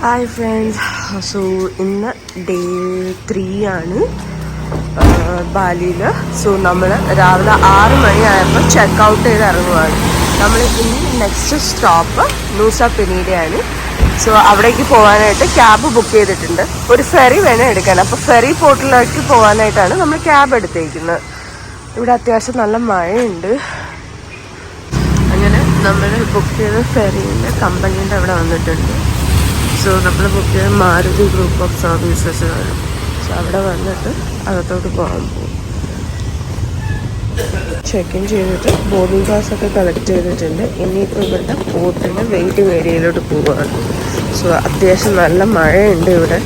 Hi friends. So ഇന്ന് day 3 ആണ് ബാലിയിൽ. So നമ്മൾ രാവിലെ 6 മണിയായപ്പോൾ ചെക്കൗട്ട് ചെയ്ത് ഇറങ്ങുവാണ്. നമ്മൾ ഇനി നെക്സ്റ്റ് സ്റ്റോപ്പ് നൂസ പെനീഡയാണ്. സോ അവിടേക്ക് പോകാനായിട്ട് ക്യാബ് ബുക്ക് ചെയ്തിട്ടുണ്ട്. ഒരു ഫെറി വേണം എടുക്കാൻ. അപ്പോൾ ഫെറി പോർട്ടിലേക്ക് പോകാനായിട്ടാണ് നമ്മൾ ക്യാബ് എടുത്തേക്കുന്നത്. ഇവിടെ അത്യാവശ്യം നല്ല മഴയുണ്ട്. അങ്ങനെ നമ്മൾ ബുക്ക് ചെയ്ത ഫെറീൻ്റെ കമ്പനീൻ്റെ അവിടെ വന്നിട്ടുണ്ട്. സോ നമ്മൾ ബുക്ക് ചെയ്ത മാരുതി ഗ്രൂപ്പ് ഓഫ് സർവീസസ് ആണ്. സോ അവിടെ വന്നിട്ട് അകത്തോട്ട് പോകാൻ പോകും. ചെക്ക് ഇൻ ചെയ്തിട്ട് ബോർഡിംഗ് പാസ് ഒക്കെ കളക്ട് ചെയ്തിട്ടുണ്ട്. ഇനിയിപ്പോൾ ഇവരുടെ പോർട്ടിൻ്റെ വെയിറ്റിംഗ് ഏരിയയിലോട്ട് പോവുകയാണ്. സോ അത്യാവശ്യം നല്ല മഴയുണ്ട് ഇവിടെ.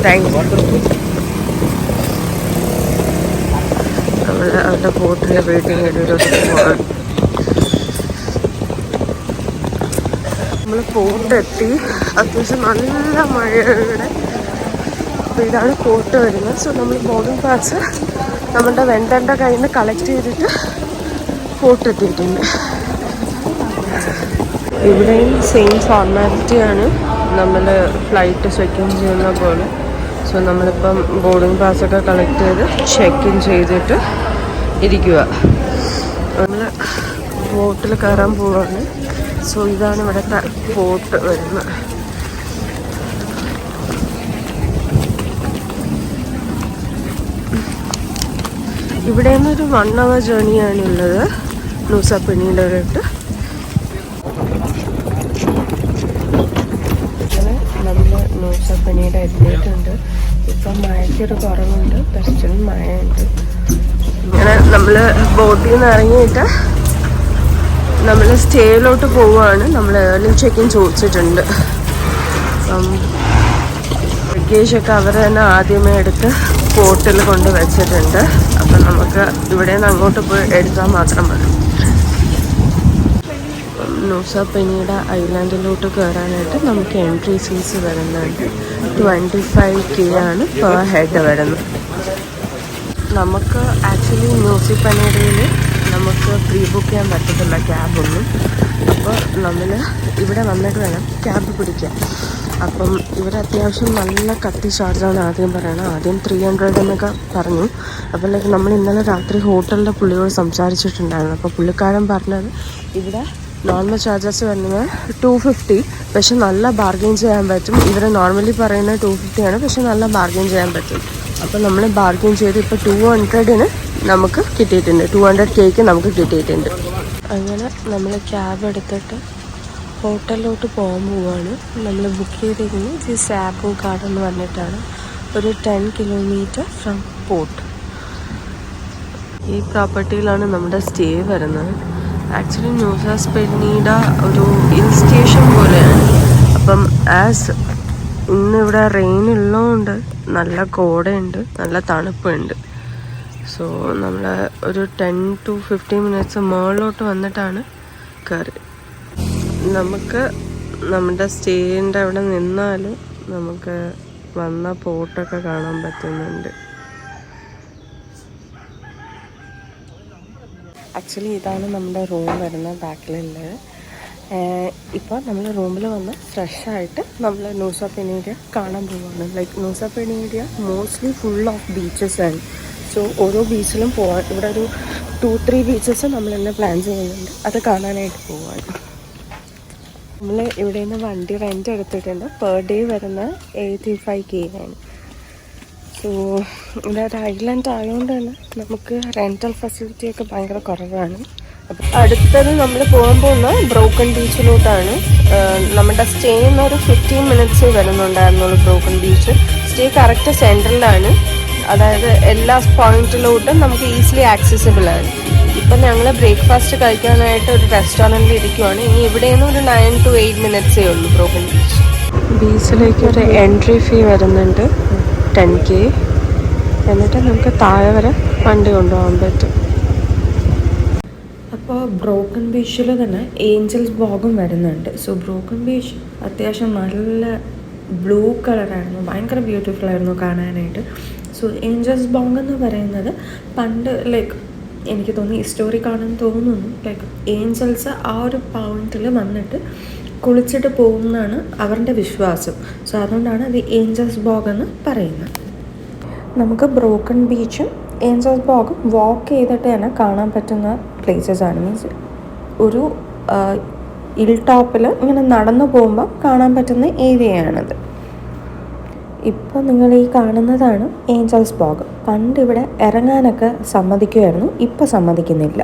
Thank you. നമ്മൾ അവരുടെ പോർട്ടിൻ്റെ വെയിറ്റിംഗ് ഏരിയയിലോട്ട് പോവുകയാണ്. നമ്മൾ പോർട്ടെത്തി. അത്യാവശ്യം നല്ല മഴയുടെ. അപ്പോൾ ഇതാണ് പോർട്ട് വരുന്നത്. സോ നമ്മൾ ബോർഡിംഗ് പാസ് നമ്മളുടെ വെണ്ടറിൻ്റെ കയ്യിൽ നിന്ന് കളക്ട് ചെയ്തിട്ട് പോർട്ട് എത്തിയിട്ടുണ്ട്. ഇവിടെയും സെയിം ഫോർമാലിറ്റിയാണ് നമ്മൾ ഫ്ലൈറ്റ് ചെക്ക് ഇൻ ചെയ്യുന്ന പോലെ. സോ നമ്മളിപ്പം ബോർഡിംഗ് പാസ്സൊക്കെ കളക്ട് ചെയ്ത് ചെക്ക് ഇൻ ചെയ്തിട്ട് ഇരിക്കുക. നമ്മൾ ബോട്ടിൽ കയറാൻ പോവുകയാണ്. സോ ഇതാണ് ഇവിടുത്തെ പോർട്ട് വരുന്നത്. ഇവിടെ നിന്നൊരു 1 hour ജേർണിയാണുള്ളത് നൂസ പെനീഡയിലോട്ട്. അങ്ങനെ നമ്മൾ നൂസ പെനീഡ എത്തിയിട്ടുണ്ട്. ഇപ്പം മഴയ്ക്കൊരു കുറവുണ്ട്, പക്ഷേ മഴയുണ്ട്. ഇങ്ങനെ നമ്മൾ ബോട്ടിൽ നിന്ന് ഇറങ്ങിയിട്ട് നമ്മൾ സ്റ്റേയിലോട്ട് പോവുകയാണ്. നമ്മൾ ഏർലി ചെക്ക് ഇൻ ചോദിച്ചിട്ടുണ്ട്. അപ്പം ലഗേജൊക്കെ അവർ തന്നെ ആദ്യമേ എടുത്ത് പോർട്ടിൽ കൊണ്ട് വെച്ചിട്ടുണ്ട്. അപ്പം നമുക്ക് ഇവിടെ നിന്ന് അങ്ങോട്ട് പോയി എടുത്താൽ മാത്രം മതി. നൂസ പെനീഡ ഐലാൻഡിലോട്ട് കയറാനായിട്ട് നമുക്ക് എൻട്രി ഫീസ് വരുന്നുണ്ട്. 25K ആണ് പെർ ഹെഡ് വരുന്നത്. നമുക്ക് ആക്ച്വലി നൂസ പെനീഡയിൽ നമുക്ക് പ്രീ ബുക്ക് ചെയ്യാൻ പറ്റത്തില്ല ക്യാബൊന്നും. അപ്പോൾ നമ്മൾ ഇവിടെ വന്നിട്ട് വേണം ക്യാബ് പിടിക്കാൻ. അപ്പം ഇവർ അത്യാവശ്യം നല്ല കത്തി ചാർജാണ് ആദ്യം പറയണത്. ആദ്യം 300 എന്നൊക്കെ പറഞ്ഞു. അപ്പോൾ നമ്മൾ ഇന്നലെ രാത്രി ഹോട്ടലിൻ്റെ പുള്ളിയോട് സംസാരിച്ചിട്ടുണ്ടായിരുന്നു. അപ്പോൾ പുള്ളിക്കാരൻ പറഞ്ഞത് ഇവിടെ നോർമൽ ചാർജസ് വരുന്നത് 250. പക്ഷെ നല്ല ബാർഗെയിൻ ചെയ്യാൻ പറ്റും. ഇവർ നോർമലി പറയുന്നത് 250 ആണ്, പക്ഷെ നല്ല ബാർഗെയിൻ ചെയ്യാൻ പറ്റും. അപ്പോൾ നമ്മൾ ബാർഗെയിൻ ചെയ്ത് ഇപ്പോൾ 200-ന് നമുക്ക് കിട്ടിയിട്ടുണ്ട്. 200Kക്ക് നമുക്ക് കിട്ടിയിട്ടുണ്ട്. അങ്ങനെ നമ്മൾ ക്യാബ് എടുത്തിട്ട് ഹോട്ടലിലോട്ട് പോകാൻ പോവുകയാണ്. നമ്മൾ ബുക്ക് ചെയ്തിരിക്കുന്നത് ഈ സാബു ഗാർഡൻ എന്ന് പറഞ്ഞിട്ടാണ്. ഒരു 10 kilometer ഫ്രം പോർട്ട്. ഈ പ്രോപ്പർട്ടിയിലാണ് നമ്മുടെ സ്റ്റേ വരുന്നത്. ആക്ച്വലി നൂസ പെനീഡ ഒരു ഹിൽ സ്റ്റേഷൻ പോലെയാണ്. അപ്പം ഇന്നിവിടെ റെയിൻ ഉള്ളതുകൊണ്ട് നല്ല കോടയുണ്ട്, നല്ല തണുപ്പുണ്ട്. സോ നമ്മൾ ഒരു 10 to 15 minutes മുകളിലോട്ട് വന്നിട്ടാണ് കയറി. നമുക്ക് നമ്മുടെ സ്റ്റേൻ്റെ അവിടെ നിന്നാൽ നമുക്ക് വന്ന പോർട്ടൊക്കെ കാണാൻ പറ്റുന്നുണ്ട്. ആക്ച്വലി ഇതാണ് നമ്മുടെ റൂം വരുന്നത് ബാക്കിലുള്ളത്. ഇപ്പോൾ നമ്മൾ റൂമിൽ വന്ന് ഫ്രഷായിട്ട് നമ്മൾ നൂസ പെനീഡ കാണാൻ പോവുകയാണ്. Like Nusa Penida mostly full of beaches ആണ്. സോ ഓരോ ബീച്ചിലും പോകാൻ ഇവിടെ ഒരു 2-3 ബീച്ചസ് നമ്മൾ തന്നെ പ്ലാൻ ചെയ്യുന്നുണ്ട്. അത് കാണാനായിട്ട് പോവാണ്. നമ്മൾ ഇവിടെ നിന്ന് വണ്ടി റെൻ്റ് എടുത്തിട്ടുണ്ട്. പെർ ഡേ വരുന്ന 85K ആണ്. സോ ഇതൊരു ഐലൻഡ് ആയതുകൊണ്ട് തന്നെ നമുക്ക് റെൻ്റൽ ഫെസിലിറ്റിയൊക്കെ ഭയങ്കര കുറവാണ്. അപ്പം അടുത്തത് നമ്മൾ പോകാൻ പോകുന്ന ബ്രോക്കൺ ബീച്ചിലോട്ടാണ്. നമ്മുടെ സ്റ്റേ ഒരു 15 minutes വരുന്നുണ്ടായിരുന്നുള്ളൂ ബ്രോക്കൺ ബീച്ച്. സ്റ്റേ കറക്റ്റ് സെൻട്രലാണ്. അതായത് എല്ലാ പോയിന്റിലോട്ടും നമുക്ക് ഈസിലി ആക്സസിബിൾ ആണ്. ഇപ്പം ഞങ്ങൾ ബ്രേക്ക്ഫാസ്റ്റ് കഴിക്കാനായിട്ട് ഒരു റെസ്റ്റോറൻറ്റിൽ ഇരിക്കുവാണ്. ഇനി ഇവിടെ നിന്ന് ഒരു 9 to 8 minutes ഉള്ളൂ ബ്രോക്കൺ ബീച്ച്. ബീച്ചിലേക്ക് ഒരു എൻട്രി ഫീ വരുന്നുണ്ട് 10K. എന്നിട്ട് നമുക്ക് താഴെ വരെ വണ്ടി കൊണ്ടുപോകാൻ പറ്റും. അപ്പോൾ ബ്രോക്കൺ ബീച്ചിൽ തന്നെ ഏഞ്ചൽസ് ബോഗും വരുന്നുണ്ട്. സോ ബ്രോക്കൺ ബീച്ച് അത്യാവശ്യം നല്ല ബ്ലൂ കളറായിരുന്നു, ഭയങ്കര ബ്യൂട്ടിഫുൾ ആയിരുന്നു കാണാനായിട്ട്. സോ ഏഞ്ചൽസ് ബോഗ് എന്ന് പറയുന്നത് പണ്ട് ലൈക്ക് എനിക്ക് തോന്നി ഹിസ്റ്റോറിക് ആണെന്ന് തോന്നുന്നു. ലൈക്ക് ഏഞ്ചൽസ് ആ ഒരു പോയിന്റിൽ വന്നിട്ട് കുളിച്ചിട്ട് പോകുന്നതാണ് അവരുടെ വിശ്വാസം. സോ അതുകൊണ്ടാണ് അത് ഏഞ്ചൽസ് ബോഗ് എന്ന് പറയുന്നത്. നമുക്ക് ബ്രോക്കൺ ബീച്ചും ഏഞ്ചൽസ് ബോഗും വാക്ക് ചെയ്തിട്ട് തന്നെ കാണാൻ പറ്റുന്ന പ്ലേസസ് ആണ്. മീൻസ് ഒരു ഹിൽ ടോപ്പിൽ ഇങ്ങനെ നടന്നു പോകുമ്പോൾ കാണാൻ പറ്റുന്ന ഏരിയയാണത്. ഇപ്പോൾ നിങ്ങൾ ഈ കാണുന്നതാണ് ഏഞ്ചൽസ് ബോഗ്. പണ്ട് ഇവിടെ ഇറങ്ങാനൊക്കെ സമ്മതിക്കുമായിരുന്നു, ഇപ്പോൾ സമ്മതിക്കുന്നില്ല.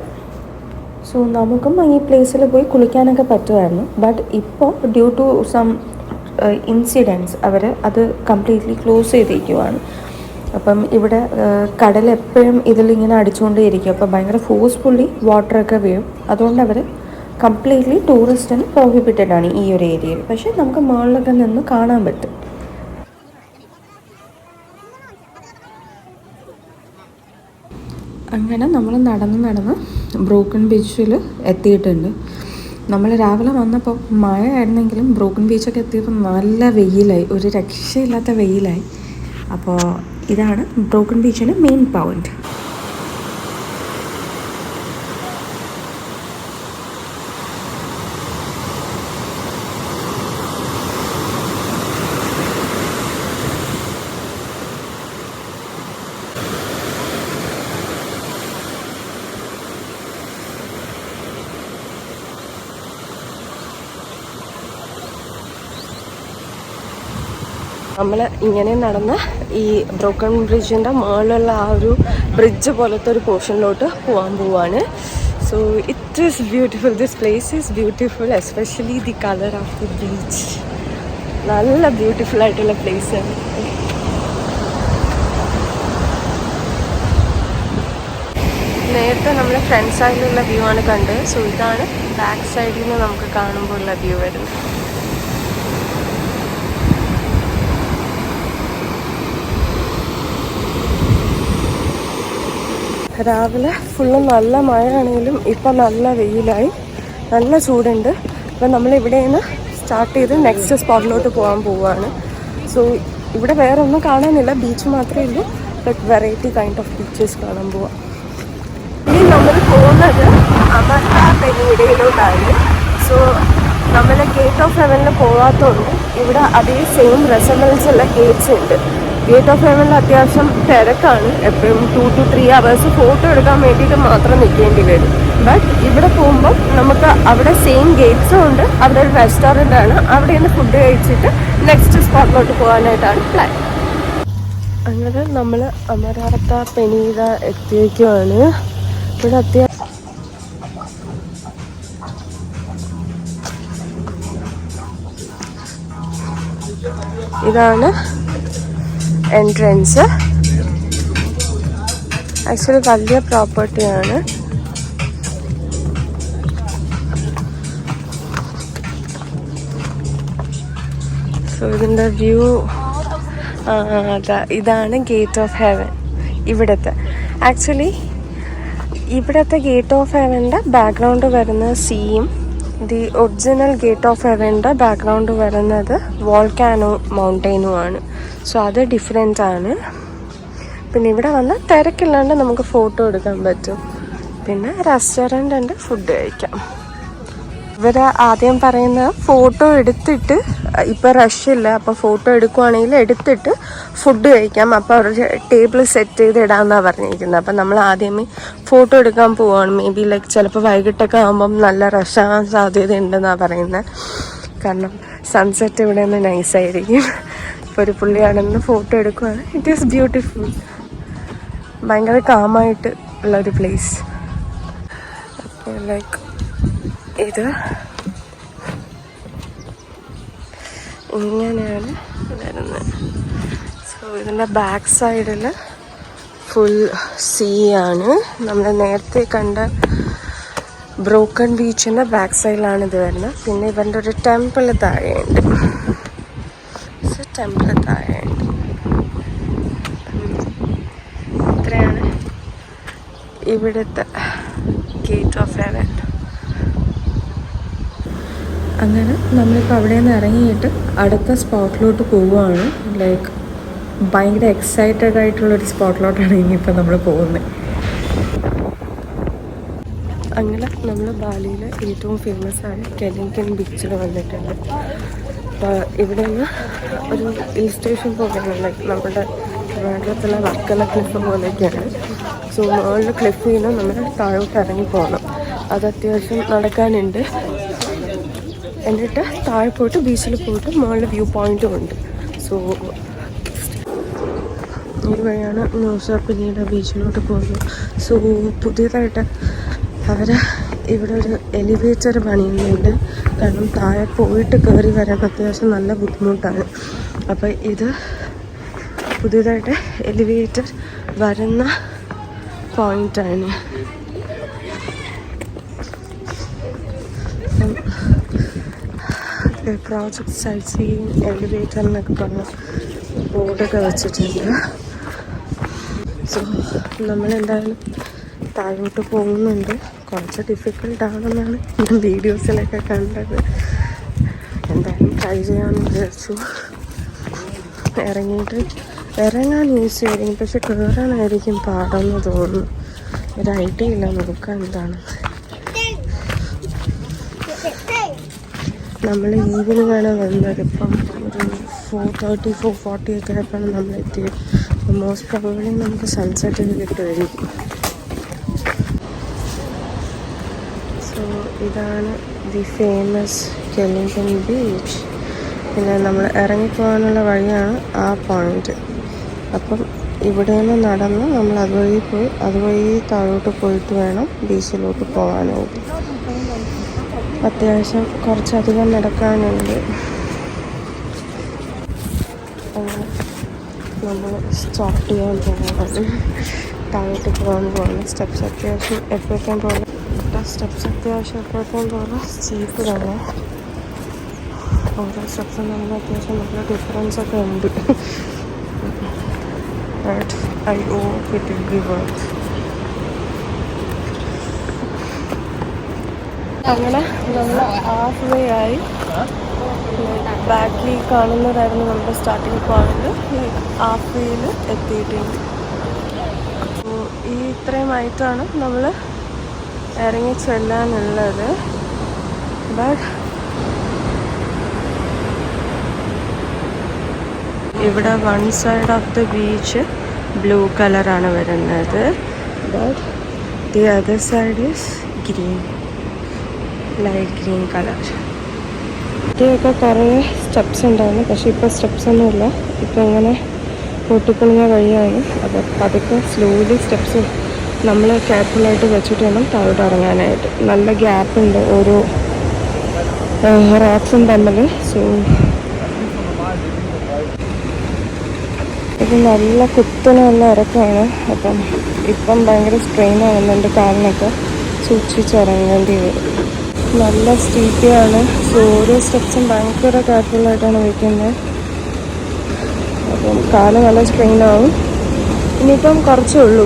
സോ നമുക്കും ഈ പ്ലേസിൽ പോയി കുളിക്കാനൊക്കെ പറ്റുമായിരുന്നു. ബട്ട് ഇപ്പോൾ ഡ്യൂ ടു സം ഇൻസിഡൻറ്റ്സ് അവർ അത് കംപ്ലീറ്റ്ലി ക്ലോസ് ചെയ്തിരിക്കുവാണ്. അപ്പം ഇവിടെ കടൽ എപ്പോഴും ഇതിലിങ്ങനെ അടിച്ചുകൊണ്ടേയിരിക്കും. അപ്പോൾ ഭയങ്കര ഫോഴ്സ്ഫുള്ളി വാട്ടറൊക്കെ വീഴും. അതുകൊണ്ട് അവർ കംപ്ലീറ്റ്ലി ടൂറിസ്റ്റിന് പ്രോഹിബിറ്റഡ് ആണ് ഈ ഒരു ഏരിയയിൽ. പക്ഷേ നമുക്ക് മുകളിലൊക്കെ നിന്ന് കാണാൻ പറ്റും. അങ്ങനെ നമ്മൾ നടന്ന് ബ്രോക്കൺ ബീച്ചിൽ എത്തിയിട്ടുണ്ട്. നമ്മൾ രാവിലെ വന്നപ്പോൾ മഴ ആയിരുന്നെങ്കിലും ബ്രോക്കൺ ബീച്ചൊക്കെ എത്തിയപ്പോൾ നല്ല വെയിലായി, ഒരു രക്ഷയില്ലാത്ത വെയിലായി. അപ്പോൾ ഇതാണ് ബ്രോക്കൺ ബീച്ചിൻ്റെ മെയിൻ പോയിന്റ്. നമ്മൾ ഇങ്ങനെ നടന്ന് ഈ ബ്രോക്കൺ ബ്രിഡ്ജിൻ്റെ മുകളിലുള്ള ആ ഒരു ബ്രിഡ്ജ് പോലത്തെ ഒരു പോർഷനിലോട്ട് പോവാണ്. So it is beautiful, this place is beautiful, especially the colour of the beach. നല്ല ബ്യൂട്ടിഫുൾ ആയിട്ടുള്ള പ്ലേസാണ്. നേരത്തെ നമ്മൾ ഫ്രണ്ട് സൈഡിലുള്ള വ്യൂ ആണ് കണ്ടത്. സോ ഇതാണ് ബാക്ക് സൈഡിൽ നിന്ന് നമുക്ക് കാണുമ്പോൾ ഉള്ള വ്യൂ വരുന്നത്. രാവിലെ ഫുള്ള് നല്ല മഴയാണെങ്കിലും ഇപ്പം നല്ല വെയിലായി, നല്ല ചൂടുണ്ട്. അപ്പം നമ്മളിവിടെ നിന്ന് സ്റ്റാർട്ട് ചെയ്ത് നെക്സ്റ്റ് സ്പോട്ടിലോട്ട് പോവുകയാണ്. സോ ഇവിടെ വേറെ ഒന്നും കാണാനില്ല, ബീച്ച് മാത്രമേ ഉള്ളൂ. But variety kind of beaches കാണാൻ പോവാം. ഇനി നമ്മൾ പോകുന്നത് അമർത്ത പെനിയിടയിലോട്ടാണ്. സോ നമ്മൾ ഗേറ്റ് ഓഫ് ഹെവനിൽ പോകാത്തതുകൊണ്ട് ഇവിടെ അതേ സെയിം റെസമൻസ് ഉള്ള ഗേറ്റ്സ് ഉണ്ട്. ഗേറ്റ് ഓഫ് ഹെവനിൽ അത്യാവശ്യം തിരക്കാണ്, എപ്പോഴും 2 to 3 hours ഫോട്ടോ എടുക്കാൻ വേണ്ടിയിട്ട് മാത്രം നിൽക്കേണ്ടി വരും. ബട്ട് ഇവിടെ പോകുമ്പോൾ നമുക്ക് അവിടെ സെയിം ഗേറ്റ്സും ഉണ്ട്, അവിടെ ഒരു റെസ്റ്റോറൻ്റ് ആണ്, അവിടെ നിന്ന് ഫുഡ് കഴിച്ചിട്ട് നെക്സ്റ്റ് സ്പോട്ടിലോട്ട് പോകാനായിട്ടാണ് പ്ലാൻ. അങ്ങനെ നമ്മൾ അമർത്ത പെനീത എത്തിയേക്കുവാണ്. ഇവിടെ അത്യാവശ്യം ഇതാണ് എൻട്രൻസ്. ആക്ച്വലി വലിയ പ്രോപ്പർട്ടിയാണ്. സോ ഇതിൻ്റെ വ്യൂ ഇതാണ് ഗേറ്റ് ഓഫ് ഹെവൻ. ഇവിടുത്തെ ആക്ച്വലി ഇവിടുത്തെ ഗേറ്റ് ഓഫ് ഹെവൻ്റെ ബാക്ക്ഗ്രൗണ്ട് വരുന്നത് സീയും ദി ഒറിജിനൽ ഗേറ്റ് ഓഫ് ഹെവൻ്റെ ബാക്ക്ഗ്രൗണ്ട് വരുന്നത് വോൾക്കാനോ മൗണ്ടെയിനുമാണ്. സോ അത് ഡിഫറെൻ്റ് ആണ്. പിന്നെ ഇവിടെ വന്നാൽ തിരക്കില്ലാണ്ട് നമുക്ക് ഫോട്ടോ എടുക്കാൻ പറ്റും. പിന്നെ റെസ്റ്റോറൻ്റ് ഉണ്ട്, ഫുഡ് കഴിക്കാം. ഇവർ ആദ്യം പറയുന്നത് ഫോട്ടോ എടുത്തിട്ട്, ഇപ്പോൾ റഷില്ല, അപ്പോൾ ഫോട്ടോ എടുക്കുവാണെങ്കിൽ എടുത്തിട്ട് ഫുഡ് കഴിക്കാം. അപ്പോൾ അവർ ടേബിൾ സെറ്റ് ചെയ്ത് ഇടാമെന്നാണ് പറഞ്ഞിരിക്കുന്നത്. അപ്പം നമ്മൾ ആദ്യമേ ഫോട്ടോ എടുക്കാൻ പോവുകയാണ്. മേ ബി ലൈക്ക് ചിലപ്പോൾ വൈകിട്ടൊക്കെ ആകുമ്പം നല്ല റഷാകാൻ സാധ്യതയുണ്ടെന്നാണ് പറയുന്നത്. കാരണം സൺസെറ്റ് ഇവിടെ നിന്ന് നൈസായിരിക്കും. ഇപ്പോൾ ഒരു പുള്ളിയാണെന്ന് ഫോട്ടോ എടുക്കുവാണ്. ഇറ്റ് ഈസ് ബ്യൂട്ടിഫുൾ, ഭയങ്കര കാമായിട്ട് ഉള്ളൊരു പ്ലേസ്. അപ്പോൾ ലൈക്ക് ഇത് ഇങ്ങനെയാണ് വരുന്നത്. സോ ഇതിൻ്റെ ബാക്ക് സൈഡിൽ ഫുൾ സീ ആണ്. നമ്മൾ നേരത്തെ കണ്ട ബ്രോക്കൺ ബീച്ചിൻ്റെ ബാക്ക് സൈഡിലാണ് ഇത് വരുന്നത്. പിന്നെ ഇവൻ്റെ ഒരു ടെമ്പിൾ താഴെയുണ്ട്. ടെമ്പിൾ താഴെയുണ്ട്. ഇത്രയാണ് ഇവിടുത്തെ ഗേറ്റ് ഓഫ് ഹെവൻ. അങ്ങനെ നമ്മളിപ്പോൾ അവിടെ നിന്ന് ഇറങ്ങിയിട്ട് അടുത്ത സ്പോട്ടിലോട്ട് പോവുകയാണ്. ലൈക്ക് ഭയങ്കര എക്സൈറ്റഡ് ആയിട്ടുള്ളൊരു സ്പോട്ടിലോട്ടാണ് ഇനിയിപ്പോൾ നമ്മൾ പോകുന്നത്. അങ്ങനെ നമ്മൾ ബാലിയിലെ ഏറ്റവും ഫേമസ് ആയ കെലിംഗ്ടൺ ബീച്ചിൽ വന്നിട്ടുണ്ട്. അപ്പോൾ ഇവിടെ നിന്ന് ഒരു ഹിൽ സ്റ്റേഷൻ പോലെയാണ്, ലൈക്ക് നമ്മുടെ ട്രിവാൻഡ്രത്തുള്ള വർക്കല ക്ലിഫ് പോലെയൊക്കെയാണ്. സോ മുകളിൽ ക്ലിഫിൽ നിന്ന് നമ്മൾ താഴോട്ട് ഇറങ്ങി പോകണം. അത് അത്യാവശ്യം നടക്കാനുണ്ട്. എന്നിട്ട് താഴെ പോയിട്ട് ബീച്ചിൽ പോയിട്ട് മുകളിൽ വ്യൂ പോയിൻറ്റും ഉണ്ട്. സോ ഈ വഴിയാണ് ന്യൂസ പിന്നീട് ബീച്ചിലോട്ട് പോകുന്നത്. സോ പുതിയതായിട്ട് അവർ ഇവിടെ ഒരു എലിവേറ്റർ പണിയുന്നുണ്ട്. കാരണം താഴെ പോയിട്ട് കയറി വരാൻ അത്യാവശ്യം നല്ല ബുദ്ധിമുട്ടാണ്. അപ്പോൾ ഇത് പുതിയതായിട്ട് എലിവേറ്റർ വരുന്ന പോയിൻ്റാണ്. പ്രോജക്റ്റ് സൈറ്റ് സീയിങ് എലിവേറ്റർ എന്നൊക്കെ പറഞ്ഞ് ബോർഡൊക്കെ വെച്ചിട്ടുണ്ട്. സോ നമ്മളെന്തായാലും താഴോട്ട് പോകുന്നുണ്ട്. കുറച്ച് ഡിഫിക്കൽട്ടാണെന്നാണ് ഞാൻ വീഡിയോസിലൊക്കെ കണ്ടത്. എന്തായാലും ട്രൈ ചെയ്യാമെന്ന് വിചാരിച്ചു. ഇറങ്ങാൻ ഈസി ആയിരിക്കും, പക്ഷെ കയറാനായിരിക്കും പാടെന്ന് തോന്നുന്നു. ഒരു ഐഡിയ ഇല്ല, നോക്കാം എന്താണ്. നമ്മൾ ഈവനിങ് ആണ് വന്നത്. ഇപ്പം ഒരു 4:30 4:40 ഒക്കെ ആയപ്പോഴാണ് നമ്മൾ എത്തിയത്. മോസ്റ്റ് പ്രോബബ്ലി നമുക്ക് സൺസെറ്റ് കിട്ടുമായിരിക്കും. സോ ഇതാണ് ദി ഫേമസ് കെലിംഗ്ടൺ ബീച്ച്. പിന്നെ നമ്മൾ ഇറങ്ങിപ്പോകാനുള്ള വഴിയാണ് ആ പോയിന്റ്. അപ്പം ഇവിടെ നിന്ന് നടന്ന് നമ്മൾ അതുവഴി താഴോട്ട് പോയിട്ട് വേണം ബീച്ചിലോട്ട് പോകാനായിട്ട്. അത്യാവശ്യം കുറച്ചധികം നടക്കാനുണ്ട്. അങ്ങനെ നമ്മൾ സ്റ്റാർട്ട് ചെയ്യാൻ പോകുന്നത് താഴോട്ട് പോകാൻ പോകുന്നത്. സ്റ്റെപ്സ് അത്യാവശ്യം എപ്പോഴത്തേക്കും പോലെ സ്റ്റീപ്പ് തന്നെ. ഓരോ സ്റ്റെപ്സും നമ്മൾ അത്യാവശ്യം നല്ല ഡിഫറൻസ് ഒക്കെ ഉണ്ട്. But I hope it will be worth. അങ്ങനെ നമ്മൾ ഹാഫ് വേ ആയി. ബാക്കിൽ കാണുന്നതായിരുന്നു നമ്മുടെ സ്റ്റാർട്ടിങ് പോയിന്റ്. ലൈക്ക് ഹാഫ് വേയിൽ എത്തിയിട്ടുണ്ട്. അപ്പോൾ ഈ ഇത്രയുമായിട്ടാണ് നമ്മൾ ഇറങ്ങി ചെല്ലാനുള്ളത്. ബട്ട് ഇവിടെ one side of the beach blue കളറാണ് വരുന്നത്. But the other side is green, light green colour. ഇതൊക്കെ കുറേ സ്റ്റെപ്സ് ഉണ്ടായിരുന്നു, പക്ഷേ ഇപ്പോൾ സ്റ്റെപ്സ് ഒന്നുമില്ല. ഇപ്പോൾ ഇങ്ങനെ പൊട്ടിപ്പൊളിഞ്ഞ വഴിയാണ്. അപ്പോൾ പതുക്കെ സ്ലോലി സ്റ്റെപ്സ് നമ്മൾ കെയർഫുള്ളായിട്ട് വെച്ചിട്ട് വേണം താഴോട്ട് ഇറങ്ങാനായിട്ട്. നല്ല ഗ്യാപ്പുണ്ട് ഓരോ റോക്സും തമ്മിൽ. സോ ഇത് നല്ല കുത്തനുള്ള ഇറക്കമാണ്. ഇപ്പം ഭയങ്കര സ്ട്രെയിൻ ആവുന്നുണ്ട്. കാലിനൊക്കെ സൂക്ഷിച്ചിറങ്ങേണ്ടി വരും. നല്ല സ്റ്റീപ്പിയാണ്. സോ ഓരോ സ്റ്റെപ്സും ഭയങ്കര കെയർഫുള്ളായിട്ടാണ് വയ്ക്കുന്നത്. അപ്പം കാല് നല്ല സ്ട്രെയിൻ ആവും. ഇനിയിപ്പം കുറച്ചേ ഉള്ളൂ.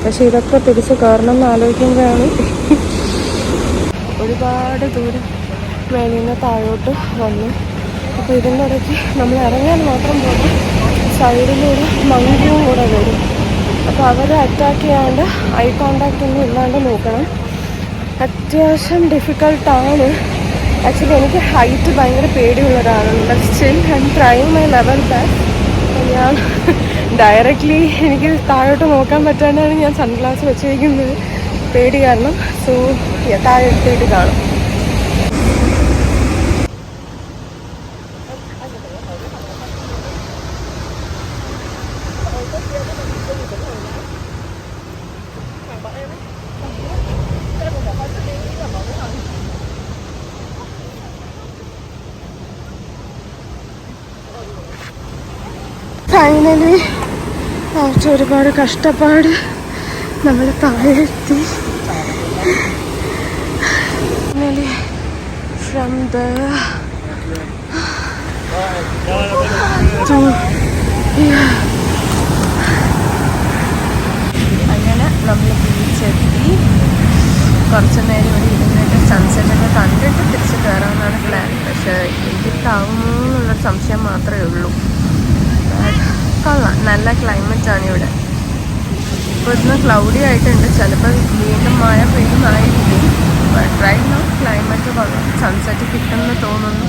പക്ഷെ ഇതൊക്കെ തിരിച്ച് കയറണം എന്ന് ആലോചിക്കുമ്പോഴാണ് ഒരുപാട് ദൂരം മേളിൽ നിന്ന് താഴോട്ട് വന്നു. അപ്പോൾ ഇതിൻ്റെ ഇടയ്ക്ക് നമ്മൾ ഇറങ്ങാൻ മാത്രം പോകും. സൈഡിലൊരു മങ്കിയും കൂടെ വരും. അപ്പോൾ അവരെ അറ്റാക്ക് ചെയ്യാണ്ട് ഐ കോണ്ടാക്റ്റ് ഒന്നും ഇല്ലാണ്ട് നോക്കണം. അത്യാവശ്യം ഡിഫിക്കൾട്ടാണ്. ആക്ച്വലി എനിക്ക് ഹൈറ്റ് ഭയങ്കര പേടിയുള്ള ഒരാളാണ്. But still I M trying my level best. ഞാൻ ഡയറക്റ്റ്ലി എനിക്ക് താഴോട്ട് നോക്കാൻ പറ്റാണ്ടാണ് ഞാൻ സൺഗ്ലാസ് വെച്ചിരിക്കുന്നത്, പേടി കാരണം. സോ താഴെ എടുത്തിട്ട് കാണും. ഫൈനലി ആഫ്റ്റർ ഒരുപാട് കഷ്ടപ്പാട് നമ്മൾ താഴെ എത്തി. ഫൈനലി ഫ്രം അങ്ങനെ നമ്മൾ ബീച്ചെത്തി. കുറച്ച് നേരം ഇവിടെ ഇരുന്നിട്ട് സൺസെറ്റൊക്കെ കണ്ടിട്ട് തിരിച്ച് കയറാമെന്നാണ് പ്ലാൻ. പക്ഷേ എനിക്കിട്ടാവുമോ എന്നുള്ളൊരു സംശയം മാത്രമേ ഉള്ളൂ. കൊള്ളാം, നല്ല ക്ലൈമറ്റാണ് ഇവിടെ. ഇപ്പോൾ ഇന്ന് ക്ലൗഡി ആയിട്ടുണ്ട്, ചിലപ്പോൾ വീണ്ടും മഴ പെയ്യുന്നതായിരിക്കും. ബട്ട് റൈറ്റ് നൗ ക്ലൈമറ്റ് കൊള്ളാം, സൺസെറ്റ് കിട്ടുമെന്ന് തോന്നുന്നു.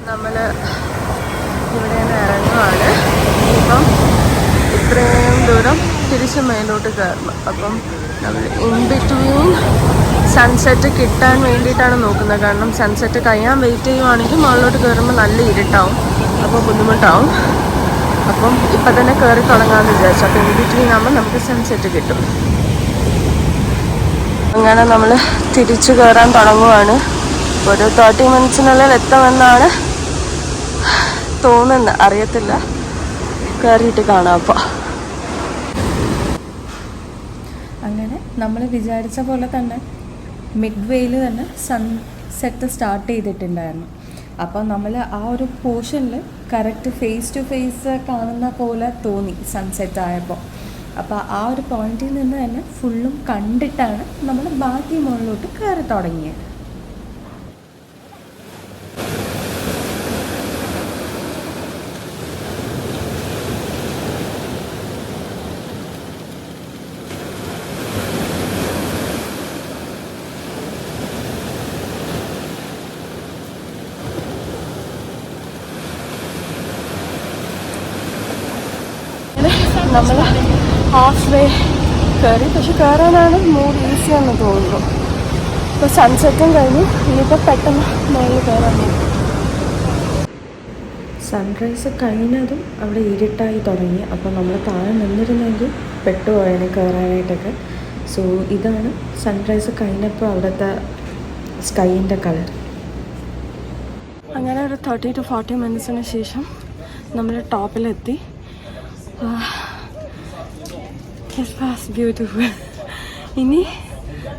നമ്മൾ ഇവിടെ നിന്ന് ഇറങ്ങുവാണ്. ഇപ്പം ഇത്രയും ദൂരം തിരിച്ച് മേലോട്ട് കയറണം. അപ്പം നമ്മൾ ഇൻ ബിറ്റ്വീൻ സൺസെറ്റ് കിട്ടാൻ വേണ്ടിയിട്ടാണ് നോക്കുന്നത്. കാരണം സൺസെറ്റ് കഴിയാൻ വെയിറ്റ് ചെയ്യുവാണെങ്കിൽ മുകളിലോട്ട് കയറുമ്പോൾ നല്ല ഇരുട്ടാവും, അപ്പോൾ ബുദ്ധിമുട്ടാവും. അപ്പം ഇപ്പം തന്നെ കയറി തുടങ്ങാമെന്ന് വിചാരിച്ചു. അപ്പോൾ ഇൻ ബിറ്റ്വീൻ ആകുമ്പോൾ നമുക്ക് സൺസെറ്റ് കിട്ടും. അങ്ങനെ നമ്മൾ തിരിച്ചു കയറാൻ തുടങ്ങുവാണ്. ഒരു 30 മിനിറ്റ്സിനുള്ളിൽ എത്തുമെന്നാണ് തോന്നുന്നത്, അറിയത്തില്ല. കയറിയിട്ട് കാണാം. അപ്പോൾ അങ്ങനെ നമ്മൾ വിചാരിച്ച പോലെ തന്നെ മിഡ് വേയിൽ തന്നെ സൺസെറ്റ് സ്റ്റാർട്ട് ചെയ്തിട്ടുണ്ടായിരുന്നു. അപ്പോൾ നമ്മൾ ആ ഒരു പോർഷനിൽ കറക്റ്റ് ഫേസ് ടു ഫേസ് കാണുന്ന പോലെ തോന്നി സൺസെറ്റ് ആയപ്പോൾ. അപ്പോൾ ആ ഒരു പോയിന്റിൽ നിന്ന് തന്നെ ഫുള്ളും കണ്ടിട്ടാണ് നമ്മൾ ബാക്കി മുകളിലോട്ട് കയറി തുടങ്ങിയത്. നമ്മൾ ഹാഫ് വേ കയറി, പക്ഷെ കയറാനാണ് മോർ ഈസിയാണെന്ന് തോന്നുന്നു. ഇപ്പോൾ സൺസെറ്റും കഴിഞ്ഞു, ഇനിയിപ്പോൾ പെട്ടെന്ന് മുകളിൽ കയറാൻ പോകും. സൺറൈസ് കഴിഞ്ഞതും അവിടെ ഇരുട്ടായി തുടങ്ങി. അപ്പോൾ നമ്മൾ താഴെ നിന്നിരുന്നെങ്കിൽ പെട്ടുപോയതിനെ കയറാനായിട്ടൊക്കെ. സോ ഇതാണ് സൺറൈസ് കഴിഞ്ഞപ്പോൾ അവിടുത്തെ സ്കൈൻ്റെ കളർ. അങ്ങനെ ഒരു 30 to 40 മിനിറ്റ്സിന് ശേഷം നമ്മൾ ടോപ്പിലെത്തി. It was beautiful. ഇനി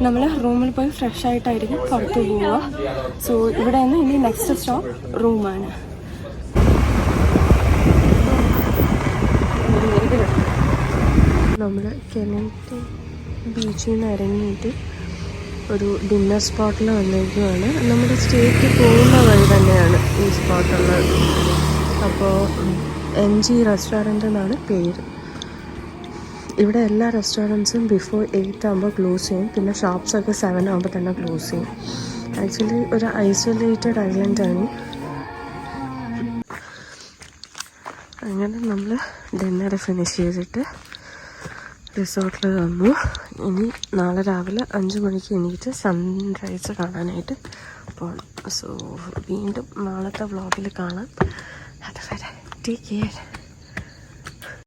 നമ്മൾ റൂമിൽ പോയി ഫ്രഷ് ആയിട്ടായിരിക്കും പുറത്ത് പോവുക. സോ ഇവിടെ നിന്ന് ഇനി നെക്സ്റ്റ് സ്റ്റോപ്പ് റൂമാണ്. നമ്മൾ കെനറ്റ് ബീച്ചിൽ നിന്ന് ഇറങ്ങിയിട്ട് ഒരു ഡിന്നർ സ്പോട്ടിൽ വന്നിരിക്കുകയാണ്. നമ്മുടെ സ്റ്റേക്ക് പോകുന്ന വഴി തന്നെയാണ് ഈ സ്പോട്ടുള്ളത്. അപ്പോൾ NG റെസ്റ്റോറൻറ്റ് എന്നാണ് പേര്. ഇവിടെ എല്ലാ റെസ്റ്റോറൻറ്റ്സും ബിഫോർ 8 ആകുമ്പോൾ ക്ലോസ് ചെയ്യും. പിന്നെ ഷോപ്സൊക്കെ 7 ആകുമ്പോൾ തന്നെ ക്ലോസ് ചെയ്യും. ആക്ച്വലി ഒരു ഐസൊലേറ്റഡ് ഐലൻഡാണ്. അങ്ങനെ നമ്മൾ ഡിന്നർ ഫിനിഷ് ചെയ്തിട്ട് റിസോർട്ടിൽ വന്നു. ഇനി നാളെ രാവിലെ 5 മണിക്ക് എണീറ്റ് സൺറൈസ് കാണാനായിട്ട് പോകണം. സോ വീണ്ടും നാളത്തെ വ്ളോഗിൽ കാണാം. അതുവരെ ടേക്ക് കെയർ.